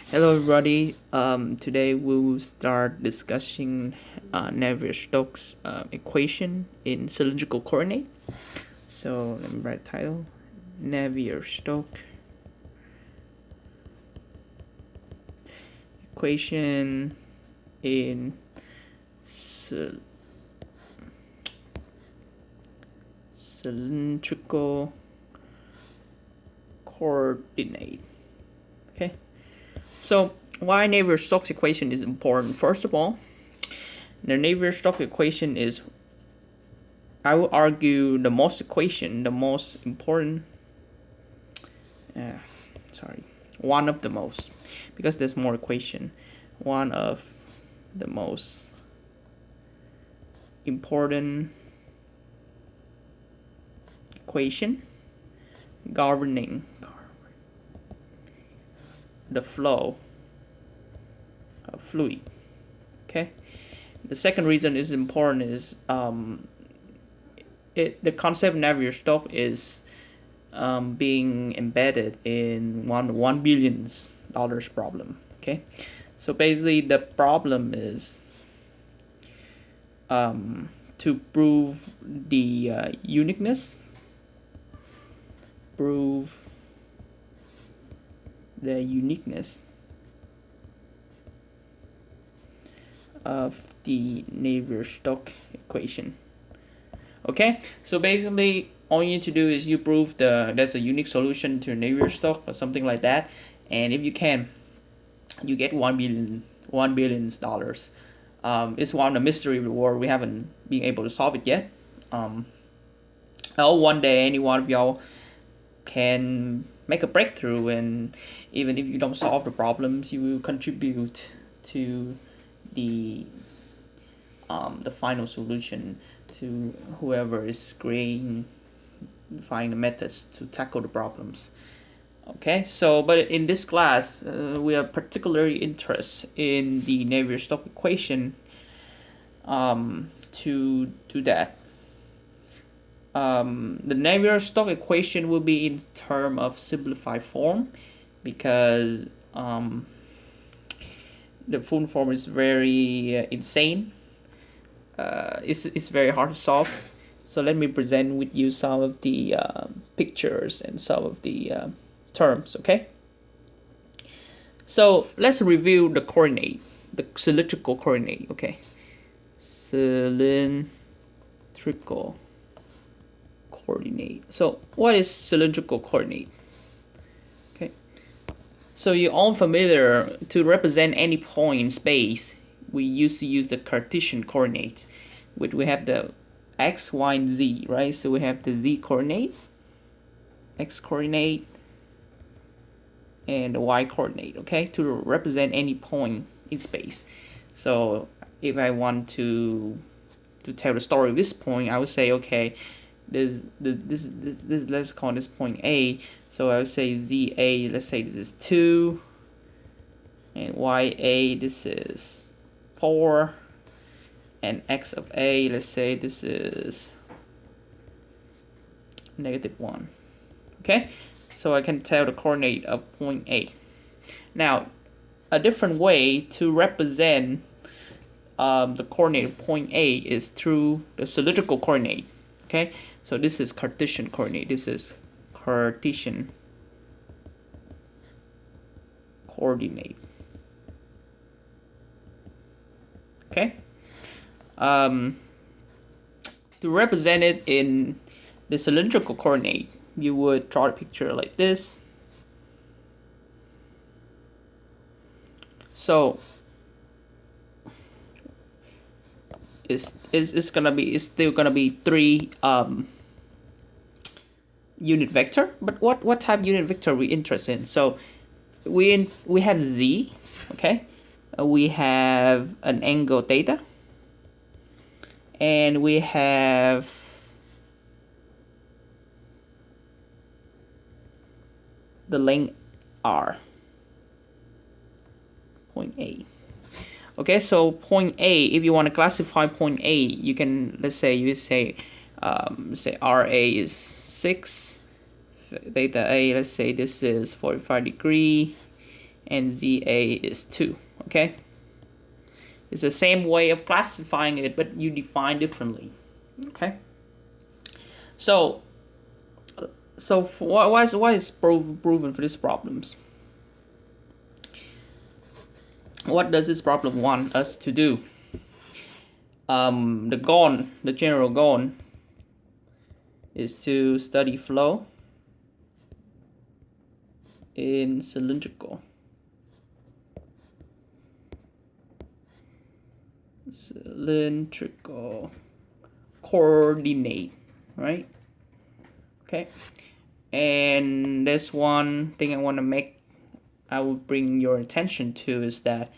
Hello, everybody. Today we will start discussing Navier-Stokes equation in cylindrical coordinate. So let me write title: Navier-Stokes equation in cylindrical coordinate. Okay. So why Navier-Stokes equation is important? First of all, the Navier-Stokes equation is, I would argue, the most important. Uh, one of the most, because there's more equation. One of the most important equation governing the flow of fluid. Okay. The second reason is important is the concept of Navier-Stokes is being embedded in $1 billion problem. Okay, so basically the problem is to prove the uniqueness, prove the uniqueness of the Navier-Stokes equation. Okay, so basically all you need to do is you prove there's a unique solution to Navier-Stokes or something like that, and if you can, you get $1 billion. It's one of the mystery of the world. We haven't been able to solve it yet. One day any one of y'all can make a breakthrough, and even if you don't solve the problems, you will contribute to the final solution, to whoever is find the methods to tackle the problems. Okay, so but in this class, we are particularly interested in the Navier-Stokes equation. To do that, the Navier-Stokes equation will be in term of simplified form, because the full form is very insane. It's very hard to solve. So let me present with you some of the pictures and some of the terms. Okay. So let's review the coordinate, the cylindrical coordinate. Okay. Cylindrical coordinate. So what is cylindrical coordinate? Okay. So you're all familiar, to represent any point in space, we used to use the Cartesian coordinate, which we have the x, y, and z, right? So we have the z coordinate, x coordinate, and the y coordinate, okay, to represent any point in space. So if I want to tell the story of this point, I would say, okay, this let's call this point A. So I would say ZA, let's say this is 2, and YA, this is 4, and X of A, let's say this is -1. Okay, so I can tell the coordinate of point A. Now, a different way to represent the coordinate of point A is through the cylindrical coordinate. Okay, so this is Cartesian coordinate. This is Cartesian coordinate. Okay, to represent it in the cylindrical coordinate, you would draw a picture like this. So it's still gonna be 3 unit vector. But what type of unit vector are we interested in? So we have z. Okay, we have an angle theta, and we have the length r, point A. Okay, so point A, if you want to classify point A, you can, let's say RA is 6, theta A, let's say this is 45 degree, and ZA is 2. Okay, it's the same way of classifying it, but you define differently. Okay, so why is proven for these problems? What does this problem want us to do? The general goal is to study flow in cylindrical coordinate, right? Okay, and there's one thing I will bring your attention to is that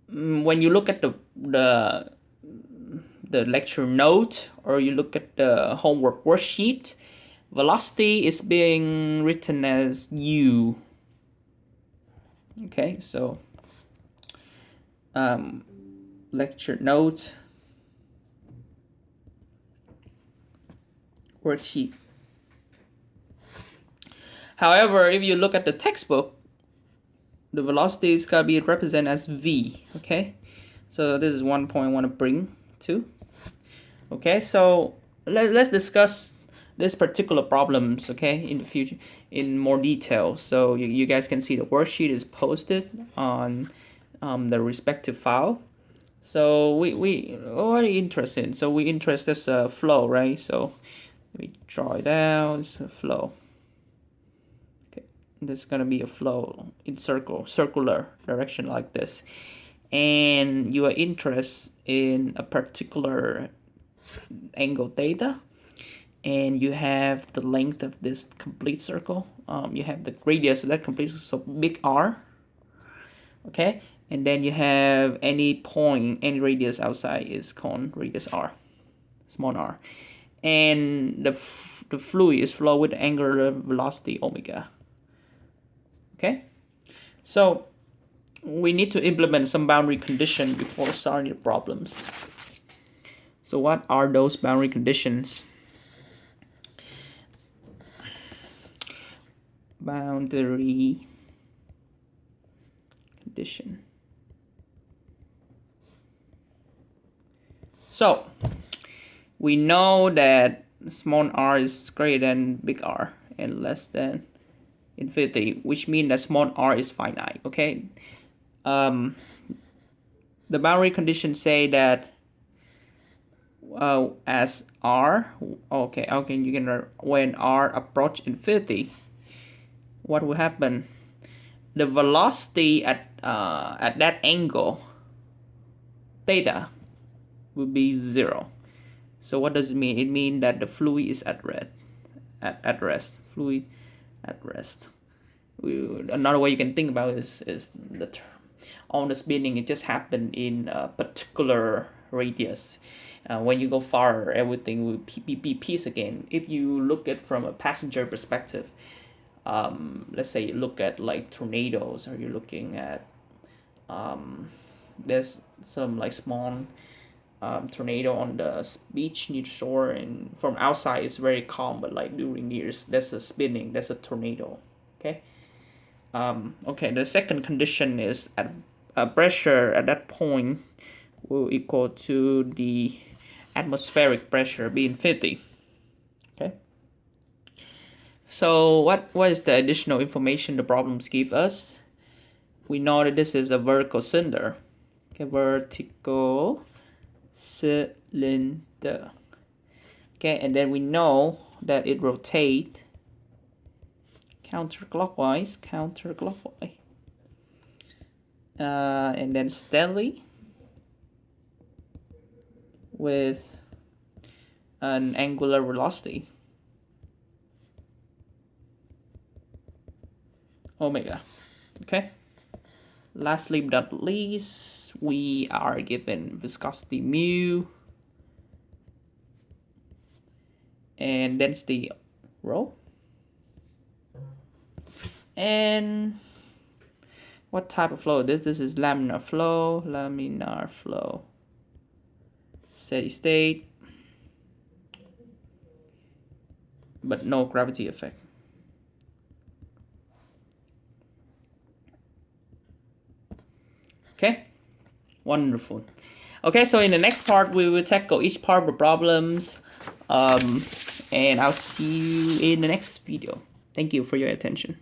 when you look at the lecture note, or you look at the homework worksheet, velocity is being written as u. Okay, so lecture note, worksheet. However, if you look at the textbook, the velocity is gonna be represented as v. Okay, so this is one point I want to bring to. Okay, so let's discuss this particular problems, okay, in the future in more detail. So you guys can see the worksheet is posted on the respective file. So we what are you interested in? So we interest this flow, right? So let me draw it out. It's a flow. Okay, this is gonna be a flow in circular direction like this, and you are interested in a particular angle theta, and you have the length of this complete circle. You have the radius of that complete circle, so big R. Okay, and then you have any point, any radius outside is called radius R, small r, and the fluid is flow with angular velocity omega. Okay, so we need to implement some boundary condition before starting the problems. So what are those boundary conditions? Boundary condition. So we know that small r is greater than big R and less than infinity, which means that small r is finite. Okay, the boundary conditions say that as r, okay, you can, when r approach infinity, what will happen? The velocity at that angle theta will be 0. So what does it mean? It means that the fluid is at rest. Fluid at rest. Another way you can think about it is the term on the spinning. It just happened in a particular radius. When you go far, everything will be peace again. If you look at from a passenger perspective, let's say you look at like tornadoes, or you're looking at there's some like small tornado on the beach near the shore, and from outside it's very calm, but like during years there's a spinning, there's a tornado. Okay, okay, the second condition is at pressure at that point will equal to the atmospheric pressure, be infinity. Okay, so what is the additional information the problems give us? We know that this is a vertical cylinder. Okay, vertical cylinder. Okay, and then we know that it rotates counterclockwise, and then steadily with an angular velocity omega. Okay, lastly but not least, we are given viscosity mu and density rho. And what type of flow? This is laminar flow, steady state, but no gravity effect. Okay, wonderful. Okay, so in the next part, we will tackle each part of the problems, and I'll see you in the next video. Thank you for your attention.